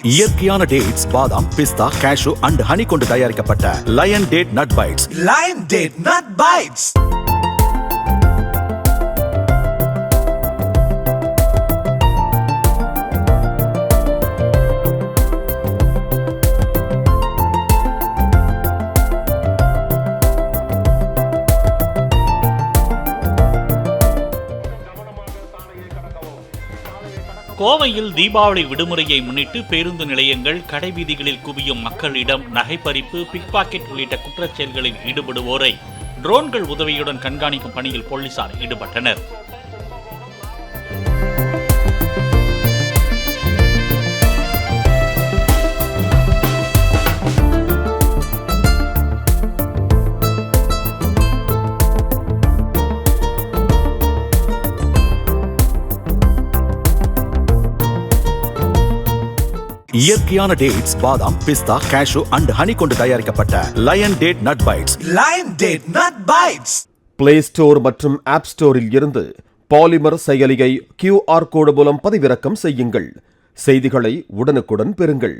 இயற்கையான டேட்ஸ், பாதாம், பிஸ்தா, cash and honey கொண்டு தயாரிக்கப்பட்ட lion date nut bites. Lion date nut bites. கோவையில் தீபாவளி விடுமுறையை முன்னிட்டு பேருந்து நிலையங்கள், கடைவீதிகளில் குவியும் மக்களிடம் நகைப்பறிப்பு, பிக் பாக்கெட் உள்ளிட்ட குற்றச்செயல்களில் ஈடுபடுவோரை ட்ரோன்கள் உதவியுடன் கண்காணிக்கும் பணியில் போலீசார் ஈடுபட்டனர். இயற்கையான டேட்ஸ், பாதாம், பிஸ்தா, கேஷு அண்ட் ஹனி கொண்டு தயாரிக்கப்பட்ட lion date nut bites. Lion date nut bites. Play store மற்றும் ஆப் ஸ்டோரில் இருந்து பாலிமர் செயலியை QR கோடு மூலம் பதிவிறக்கம் செய்யுங்கள். செய்திகளை உடனுக்குடன் பெறுங்கள்.